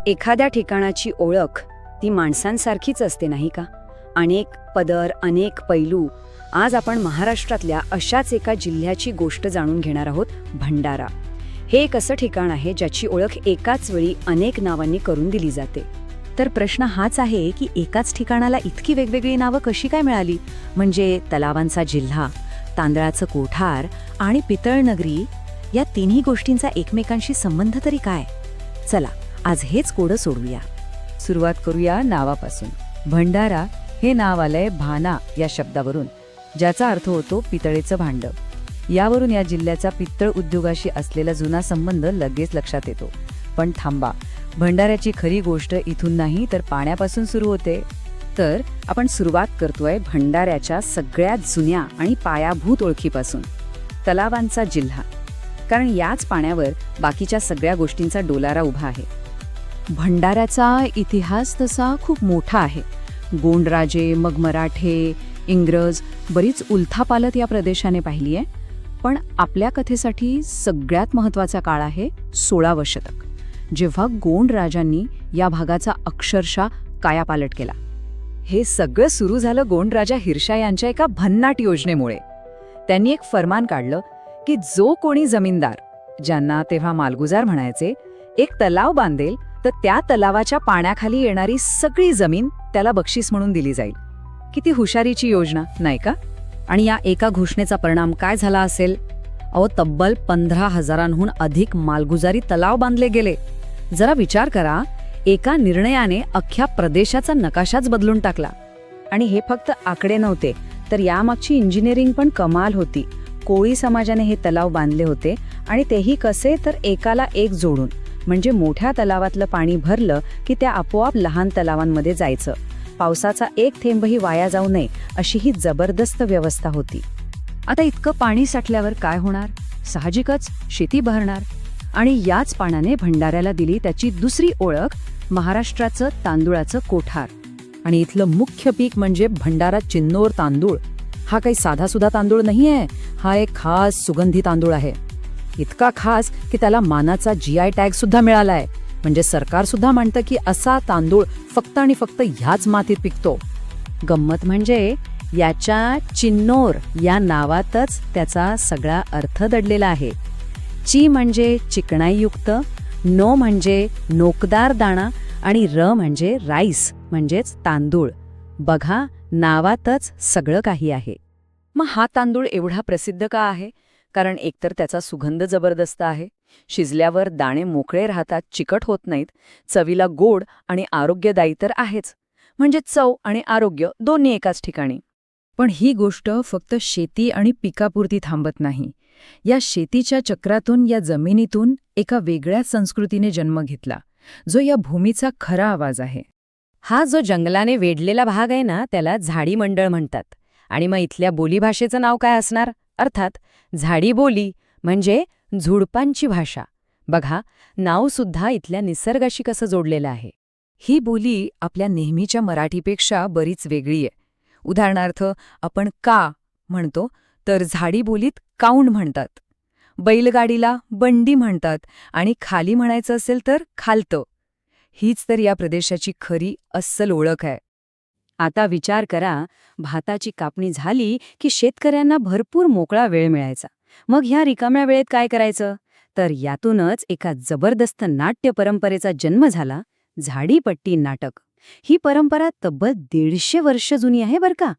एखाद्या ठिकाणाची ओळख ती माणसांसारखीच असते नाही का? अनेक पदर, अनेक पैलू. आज आपण महाराष्ट्रातल्या अशाच एका जिल्ह्याची गोष्ट जाणून घेणार आहोत, भंडारा. हे एक असं ठिकाण आहे ज्याची ओळख एकाच वेळी अनेक नावांनी करून दिली जाते. तर प्रश्न हाच आहे की एकाच ठिकाणाला इतकी वेगवेगळी नावं कशी काय मिळाली? म्हणजे तलावांचा जिल्हा, तांदळाचं कोठार आणि पितळनगरी, या तिन्ही गोष्टींचा एकमेकांशी संबंध तरी काय? चला आज हेच कोडं सोडूया. सुरुवात करूया नावापासून. भंडारा हे नाव आलंय भाना या शब्दावरून, ज्याचा अर्थ होतो पितळेचं भांड. यावरून या जिल्ह्याचा पित्तळ उद्योगाशी असलेला जुना संबंध लगेच लक्षात येतो. पण थांबा, भंडाऱ्याची खरी गोष्ट इथून नाही तर पाण्यापासून सुरू होते. तर आपण सुरुवात करतोय भंडाऱ्याच्या सगळ्यात जुन्या आणि पायाभूत ओळखीपासून, तलावांचा जिल्हा. कारण याच पाण्यावर बाकीच्या सगळ्या गोष्टींचा डोलारा उभा आहे. भंडाऱ्याचा इतिहास तसा खूप मोठा आहे. गोंडराजे, मग मराठे, इंग्रज, बरीच उलथापालत या प्रदेशाने पाहिली आहे. पण आपल्या कथेसाठी सगळ्यात महत्त्वाचा काळ आहे 16वे शतक, जेव्हा गोंड राजांनी या भागाचा अक्षरशः कायापालट केला. हे सगळं सुरू झालं गोंडराजा हिरशा यांच्या एका भन्नाट योजनेमुळे. त्यांनी एक फरमान काढलं की जो कोणी जमीनदार, ज्यांना तेव्हा मालगुजार म्हणायचे, एक तलाव बांधेल तर त्या तलावाच्या पाण्याखाली येणारी सगळी जमीन त्याला बक्षीस म्हणून दिली जाईल. किती हुशारीची योजना, नाही का? आणि या एका घोषणेचा परिणाम काय झाला असेल? तब्बल 15,000हून अधिक मालगुजारी तलाव बांधले गेले. जरा विचार करा, एका निर्णयाने अख्ख्या प्रदेशाचा नकाशाच बदलून टाकला. आणि हे फक्त आकडे नव्हते, तर यामागची इंजिनिअरिंग पण कमाल होती. कोळी समाजाने हे तलाव बांधले होते, आणि तेही कसे तर एकाला एक जोडून. म्हणजे मोठ्या तलावातलं पाणी भरलं की त्या आपोआप लहान तलावांमध्ये जायचं. पावसाचा एक थेंबही वाया जाऊ नये अशी ही जबरदस्त व्यवस्था होती. आता इतकं पाणी साठल्यावर काय होणार? साहजिकच शेती बहरणार. आणि याच पाण्याने भंडाऱ्याला दिली त्याची दुसरी ओळख, महाराष्ट्राचं तांदुळाचं कोठार. आणि इथलं मुख्य पीक म्हणजे भंडारा चिन्नोर तांदूळ. हा काही साधासुधा तांदूळ नाहीये, हा एक खास सुगंधी तांदूळ आहे. इतका खास की त्याला मानाचा GI टॅग सुद्धा मिळालाय. म्हणजे सरकार सुद्धा म्हणतं की असा तांदूळ फक्त आणि फक्त ह्याच मातीत पिकतो. गंमत म्हणजे याच्या चिन्नोर या नावातच त्याचा सगळा अर्थ दडलेला आहे. ची म्हणजे चिकणाईयुक्त, नो म्हणजे नोकदार दाणा, आणि र म्हणजे राईस म्हणजेच तांदूळ. बघा, नावातच सगळं काही आहे. मग हा तांदूळ एवढा प्रसिद्ध का आहे? कारण एकतर त्याचा सुगंध जबरदस्त आहे, शिजल्यावर दाणे मोकळे राहतात, चिकट होत नाहीत, चवीला गोड आणि आरोग्यदायी तर आहेच. म्हणजे चव आणि आरोग्य दोन्ही एकाच ठिकाणी. पण ही गोष्ट फक्त शेती आणि पिकापुरती थांबत नाही. या शेतीच्या चक्रातून, या जमिनीतून एका वेगळ्या संस्कृतीने जन्म घेतला, जो या भूमीचा खरा आवाज आहे. हा जो जंगलाने वेढलेला भाग आहे ना, त्याला झाडी मंडळ म्हणतात. आणि मग इथल्या बोलीभाषेचं नाव काय असणार? अर्थात झाडी बोली, म्हणजे झुडपांची भाषा. बघा, नाव सुद्धा इथल्या निसर्गाशी कसं जोडलेलं आहे. ही बोली आपल्या नेहमीच्या मराठीपेक्षा बरीच वेगळी आहे. उदाहरणार्थ, आपण का म्हणतो तर झाडी बोलीत काऊंड म्हणतात. बैलगाडीला बंडी म्हणतात, आणि खाली म्हणायचं असेल तर खालतं. हीच तर या प्रदेशाची खरी अस्सल ओळख आहे. आता विचार करा, भाताची कापणी झाली की शेतकऱ्यांना भरपूर मोकळा वेळ मिळायचा. मग ह्या रिकाम्या वेळेत काय करायचं? तर यातूनच एका जबरदस्त नाट्य परंपरेचा जन्म झाला, झाडीपट्टी नाटक. ही परंपरा तब्बल 150 वर्ष जुनी आहे बरं का.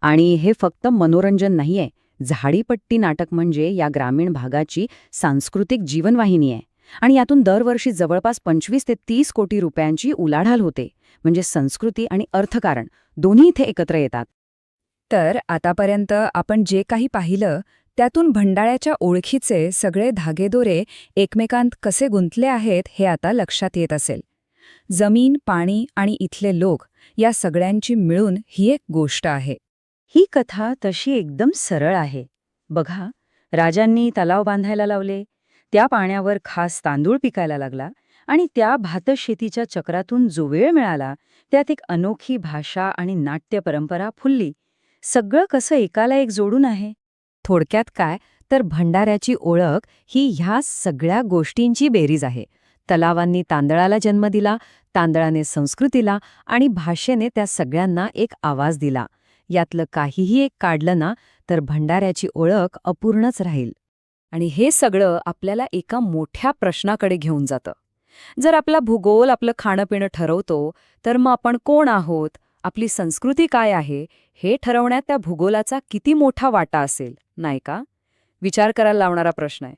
आणि हे फक्त मनोरंजन नाहीये. झाडीपट्टी नाटक म्हणजे या ग्रामीण भागाची सांस्कृतिक जीवनवाहिनी आहे. आणि यातून दरवर्षी जवळपास 25 ते 30 कोटी रुपयांची उलाढाल होते. म्हणजे संस्कृती आणि अर्थकारण दोन्ही इथे एकत्र येतात. तर आतापर्यंत आपण जे काही पाहिलं त्यातून भंडाऱ्याच्या ओळखीचे सगळे धागेदोरे एकमेकांत कसे गुंतले आहेत हे आता लक्षात येत असेल. जमीन, पाणी आणि इथले लोक, या सगळ्यांची मिळून ही एक गोष्ट आहे. ही कथा तशी एकदम सरळ आहे. बघा, राजांनी तलाव बांधायला लावले, त्या पाण्यावर खास तांदूळ पिकायला लागला, आणि त्या भातशेतीच्या चक्रातून जो वेळ मिळाला त्यात एक अनोखी भाषा आणि नाट्य परंपरा फुलली. सगळं कसं एकाला एक जोडून आहे. थोडक्यात काय तर भंडाऱ्याची ओळख ही ह्या सगळ्या गोष्टींची बेरीज आहे. तलावांनी तांदळाला जन्म दिला, तांदळाने संस्कृतीला आणि भाषेने त्या सगळ्यांना एक आवाज दिला. यातलं काहीही एक काढलं ना तर भंडाऱ्याची ओळख अपूर्णच राहील. आणि हे सगळं आपल्याला एका मोठ्या प्रश्नाकडे घेऊन जातं. जर आपला भूगोल आपलं खाणंपिणं ठरवतो, तर मग आपण कोण आहोत, आपली संस्कृती काय आहे, हे ठरवण्यात त्या भूगोलाचा किती मोठा वाटा असेल, नाही का? विचार करायला लावणारा प्रश्न आहे.